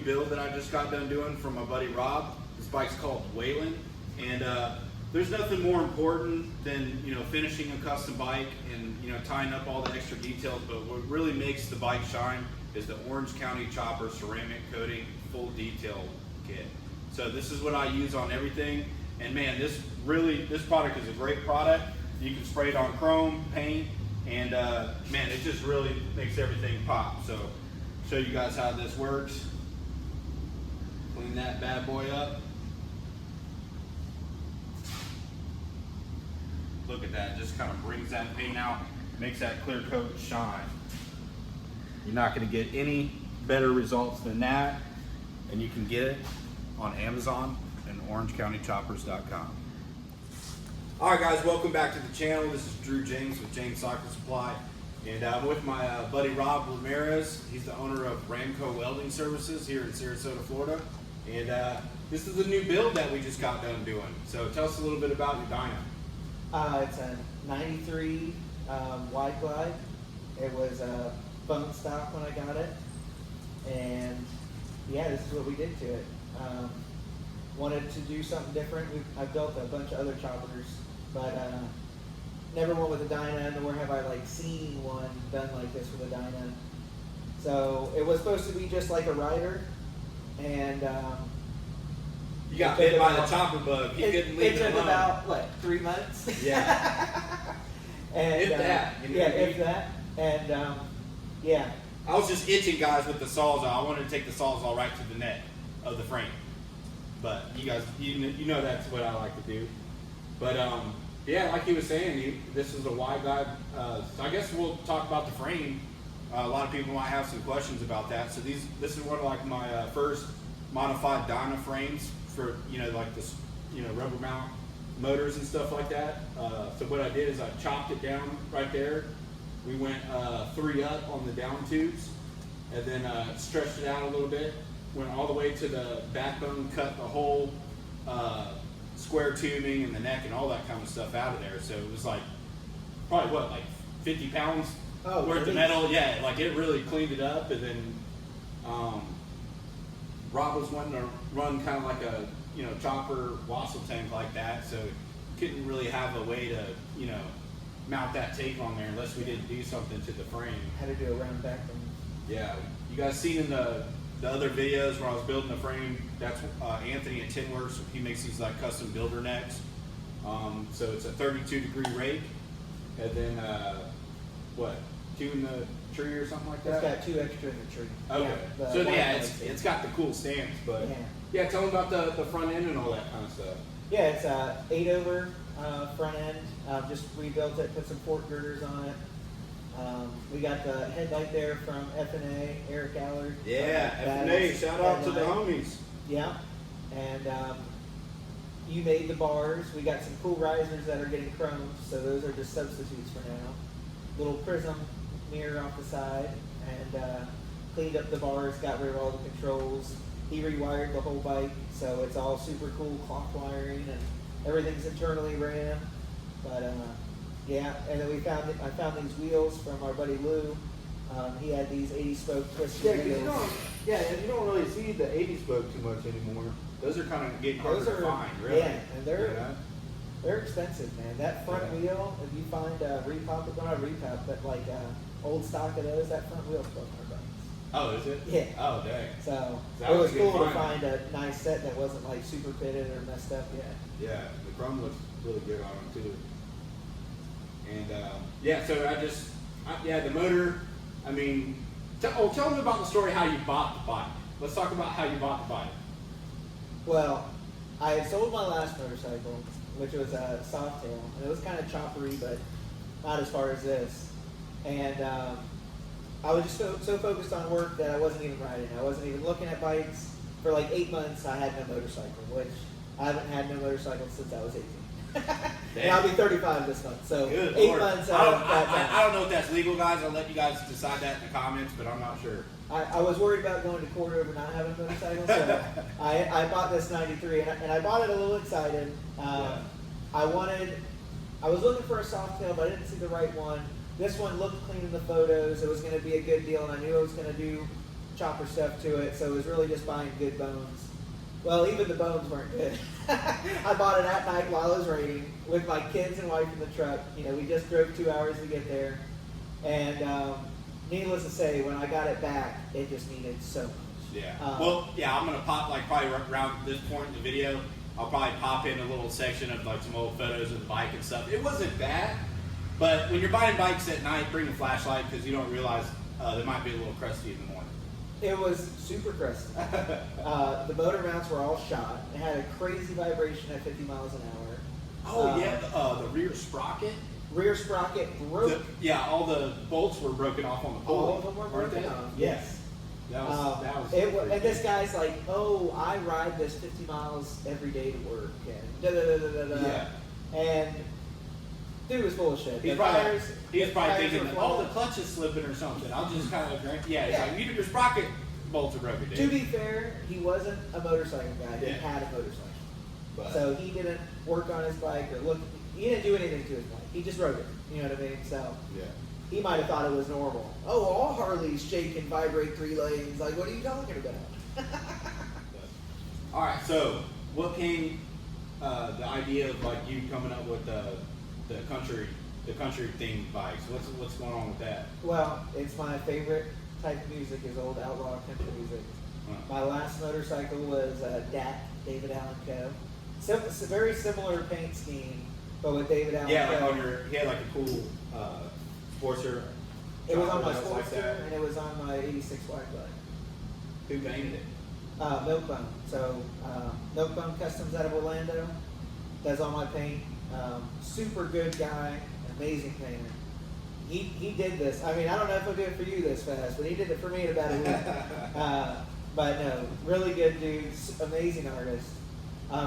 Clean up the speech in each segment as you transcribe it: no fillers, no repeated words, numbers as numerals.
build that I just got done doing from my buddy Rob. This bike's called Wayland, and there's nothing more important than finishing a custom bike and tying up all the extra details. But what really makes the bike shine is the Orange County Chopper ceramic coating full detail kit. So this is what I use on everything, and man, this product is a great product. You can spray it on chrome, paint, and man, it just really makes everything pop. So show you guys how this works. Clean that bad boy up. Look at that, just kind of brings that paint out, makes that clear coat shine. You're not going to get any better results than that, and you can get it on Amazon and orangecountychoppers.com. All right, guys, welcome back to the channel. This is Drew James with JAMESCYCLESUPPLY, and I'm with my buddy Rob Ramirez. He's the owner of Mechanic Welding Services here in Sarasota, Florida, and this is a new build that we just got done doing. So tell us a little bit about your Dyna. It's a 93 wide glide. It was a bone stock when I got it, and yeah, this is what we did to it. Wanted to do something different. I've built a bunch of other choppers, but never went with a Dyna, nor have I seen one done like this with a Dyna. So it was supposed to be just like a rider, and you got bit by the chopper bug. You couldn't leave it alone. It took about, what, 3 months? Yeah. And, if that. If that. And, yeah. I was just itching, guys, with the Sawzall. I wanted to take the Sawzall right to the neck of the frame. But you guys, you know that's what I like to do. But, yeah, like he was saying, this is a wide glide. So I guess we'll talk about the frame. A lot of people might have some questions about that. So this is one of my first modified Dyna frames for this rubber mount motors and stuff like that. So what I did is I chopped it down right there. We went 3 up on the down tubes, and then stretched it out a little bit. Went all the way to the backbone, cut the whole square tubing and the neck and all that kind of stuff out of there. So it was probably what, 50 pounds worth of metal. Yeah, it really cleaned it up, and then Rob was wanting to run kind of like a chopper wassail tank like that, so couldn't really have a way to mount that tape on there unless we didn't do something to the frame. Had to do a round back one. Yeah, you guys seen in the other videos where I was building the frame, that's Anthony at Tinworks. He makes these custom builder necks. So it's a 32-degree rake, and then what, 2 in the tree or something like that? It's got 2 extra in the tree. Okay. Yeah, So yeah, it's got the cool stance, but yeah, tell them about the front end and all that kind of stuff. Yeah, it's a 8-over front end. Just rebuilt it, put some fork girders on it. We got the headlight there from F&A, Eric Allard. Yeah, F&A, shout out to the homies. Yeah, and you made the bars. We got some cool risers that are getting chromed, so those are just substitutes for now. Little prism mirror off the side, and cleaned up the bars, got rid of all the controls. He rewired the whole bike, so it's all super cool clock wiring, and everything's internally ran. But yeah, and then I found these wheels from our buddy Lou. He had these 80-spoke twisted wheels. You don't really see the 80-spoke too much anymore. Those are kind of getting harder to find, really. Yeah, and they're expensive, man. That front wheel, if you find a repop, not a repop, but old stock of those, that front wheel's $1,200. Oh, is it? Yeah. Oh, dang. So that it was cool to fine. find a nice set that wasn't super pitted or messed up yet. Yeah, the chrome looks really good on them too. And yeah, so the motor. I mean, tell them about the story how you bought the bike. Let's talk about how you bought the bike. Well, I had sold my last motorcycle, which was a Softail, and it was kind of choppery, but not as far as this. And I was just so focused on work that I wasn't even riding. I wasn't even looking at bikes. For 8 months, I had no motorcycle, which I haven't had no motorcycle since I was 18. And I'll be 35 this month, so Good 8 Lord. months I out. don't know if that's legal, guys. I'll let you guys decide that in the comments, but I'm not sure. I was worried about going to court over not having a motorcycle, so I bought this 93, and I bought it a little excited. I was looking for a Softail, but I didn't see the right one. This one looked clean in the photos. It was going to be a good deal, and I knew I was going to do chopper stuff to it, so it was really just buying good bones. Well, even the bones weren't good. I bought it at night while it was raining with my kids and wife in the truck. You know, we just drove 2 hours to get there. And needless to say, when I got it back, it just needed so much. Yeah. Well, yeah, I'm going to pop, like, probably around this point in the video, I'll probably pop in a little section of, like, some old photos of the bike and stuff. It wasn't bad, but when you're buying bikes at night, bring a flashlight because you don't realize they might be a little crusty in the morning. It was super crusty. The motor mounts were all shot. It had a crazy vibration at 50 miles an hour. Oh, yeah, the rear sprocket. Rear sprocket broke. All the bolts were broken off on the pulley. All of them were weren't broken they? off. Yes. That was and this guy's like, oh, I ride this 50 miles every day to work, and da da da da da. Yeah. And dude was full of shit. He was probably thinking, oh, the clutch is slipping or something. I'll just kind of drink. Yeah, it's like, your sprocket bolts are broken, dude. To be fair, he wasn't a motorcycle guy. He Yeah. had a motorcycle. But- So he didn't work on his bike or look. He didn't do anything to his bike. He just rode it. You know what I mean? So Yeah. he might have thought it was normal. Oh, all Harleys shake and vibrate 3 lanes. Like, what are you talking about? All right, so what came the idea of like you coming up with the country themed bikes? What's going on with that? Well, it's my favorite type of music is old outlaw country music. My last motorcycle was DAC, David Allen Co. It's a very similar paint scheme, but with David Allen Yeah, like Co. on he had like a cool Sportster. It was on my Like Sportster that. and it was on my 86 wide bike. Who painted it? Milkbone. So Milkbone Customs out of Orlando does all my paint. Super good guy, amazing painter. He did this. I mean, I don't know if he'll do it for you this fast, but he did it for me in about a week. But no, really good dude, amazing artist.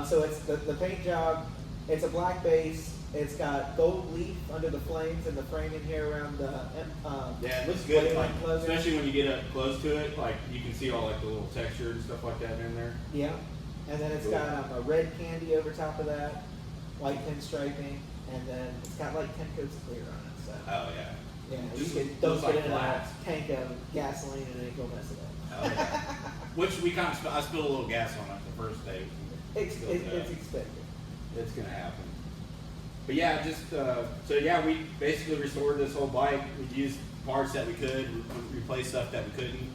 So it's the paint job. It's a black base. It's got gold leaf under the flames and the framing here around the. Yeah, it looks good. Like, closer. especially when you get up close to it, like you can see all like the little texture and stuff like that in there. Yeah, and then it's got a red candy over top of that, white pinstriping, and then it's got like 10 coats of clear on it. So Oh yeah. yeah, Just you can don't looks get like in glass. a tank of gasoline and it ain't gonna mess it up. Oh, yeah. Which we kind of I spilled a little gas on it the first day. It's expected. It's gonna happen. But yeah, just so yeah, we basically restored this whole bike. We used parts that we could, replace stuff that we couldn't.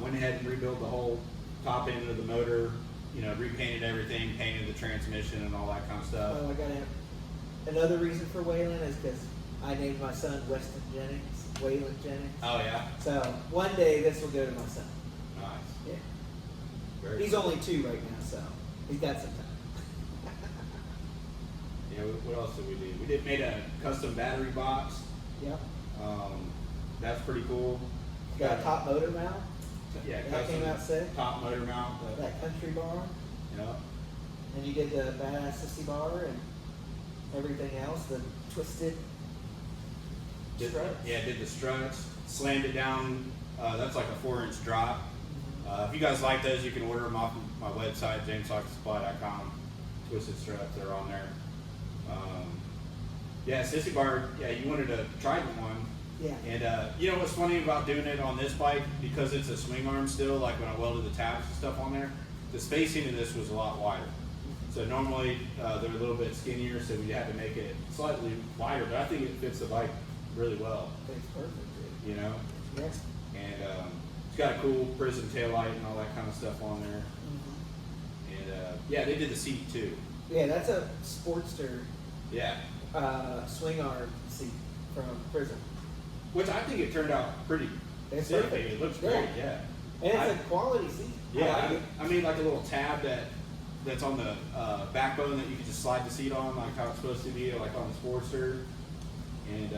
Went ahead and rebuilt the whole top end of the motor. You know, repainted everything, painted the transmission and all that kind of stuff. Oh, I got another reason for Waylon is because I named my son Weston Jennings, Waylon Jennings. Oh yeah, So one day this will go to my son. nice. Yeah, Very he's cool. only 2 right now, so he's got some time. Yeah, what else did we do? We made a custom battery box. Yep. That's pretty cool. Got a top motor mount. Yeah, That custom came out sick. top motor mount. That country bar. You know, And you did the badass sissy bar and everything else, the twisted struts. did the struts, slammed it down. That's like a 4-inch drop. If you guys like those, you can order them off my website, JAMESCYCLESUPPLY.com. Twisted struts, they're on there. Yeah, sissy bar. Yeah, you wanted a Trident one. Yeah. And you know what's funny about doing it on this bike, because it's a swing arm still, like when I welded the tabs and stuff on there, the spacing of this was a lot wider. So normally they're a little bit skinnier, so we had to make it slightly wider, but I think it fits the bike really well, It's perfect, dude. you know? Yes. And it's got a cool prism taillight and all that kind of stuff on there. And yeah, they did the seat too. Yeah, that's a Sportster Yeah. swing arm seat from Prism. Which I think it turned out pretty It's sick. perfect. It looks Yeah. great, yeah. And it's I- a quality seat. Yeah, I made like a little tab that's on the backbone that you can just slide the seat on, like how it's supposed to be, like on the Sportster. And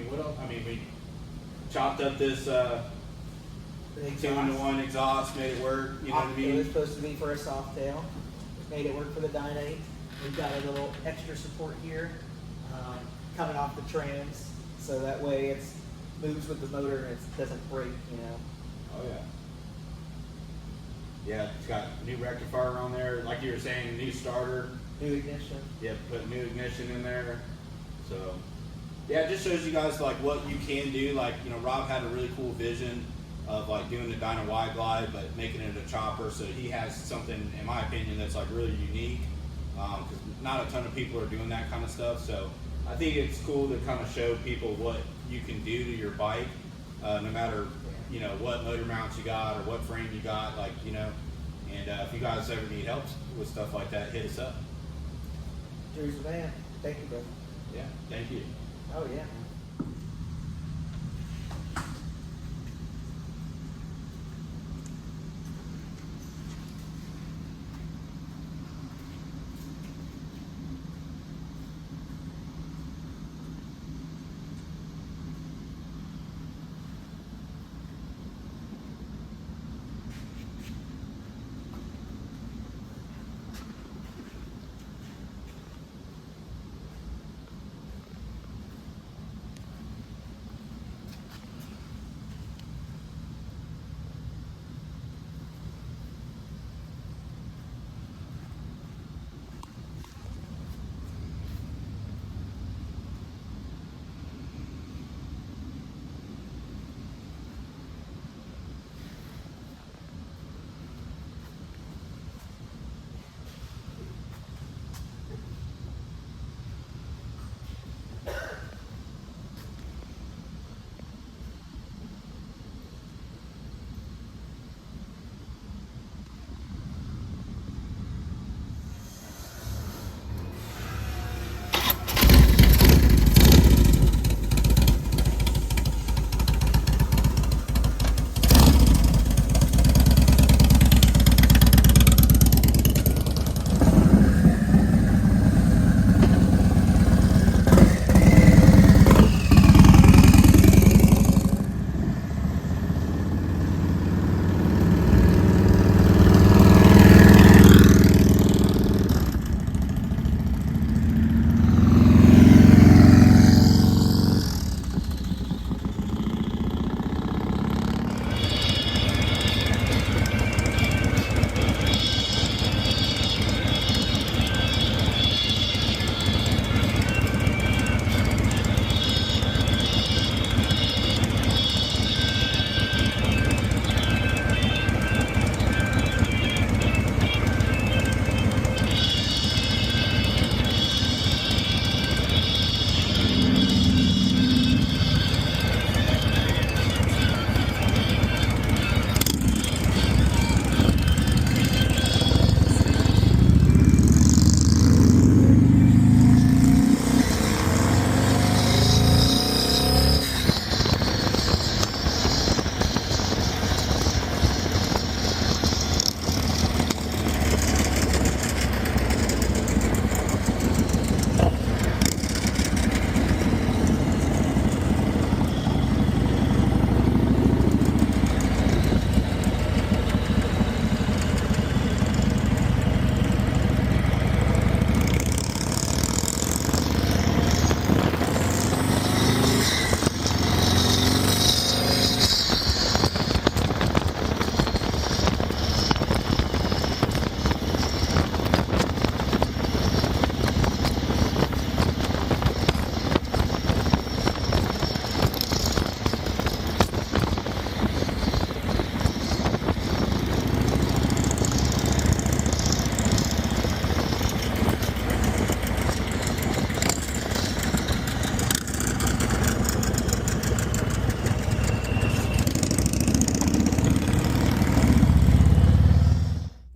what else? I mean, we chopped up this Big 2-in-1 exhaust, made it work. You know what I It was mean? supposed to be for a soft tail. Made it work for the Dyna. We've got a little extra support here coming off the trans, so that way it moves with the motor and it doesn't break, you know. Oh yeah. Yeah, it's got new rectifier on there, like you were saying, new starter. New ignition. Yeah, put new ignition in there. So yeah, it just shows you guys like what you can do. Like, you know, Rob had a really cool vision of like doing the Dyna wide glide, but making it a chopper. So he has something, in my opinion, that's like really unique. Because not a ton of people are doing that kind of stuff. So I think it's cool to kind of show people what you can do to your bike, no matter, you know, what motor mounts you got or what frame you got, like, you know. And if you guys ever need help with stuff like that, hit us up. Drew's the man. Thank you, brother. Yeah, thank you. Oh yeah.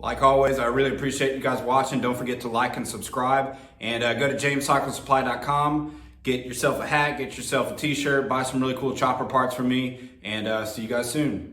Like always, I really appreciate you guys watching. Don't forget to like and subscribe. And go to JAMESCYCLESUPPLY.com. Get yourself a hat, get yourself a t-shirt, buy some really cool chopper parts from me, and see you guys soon.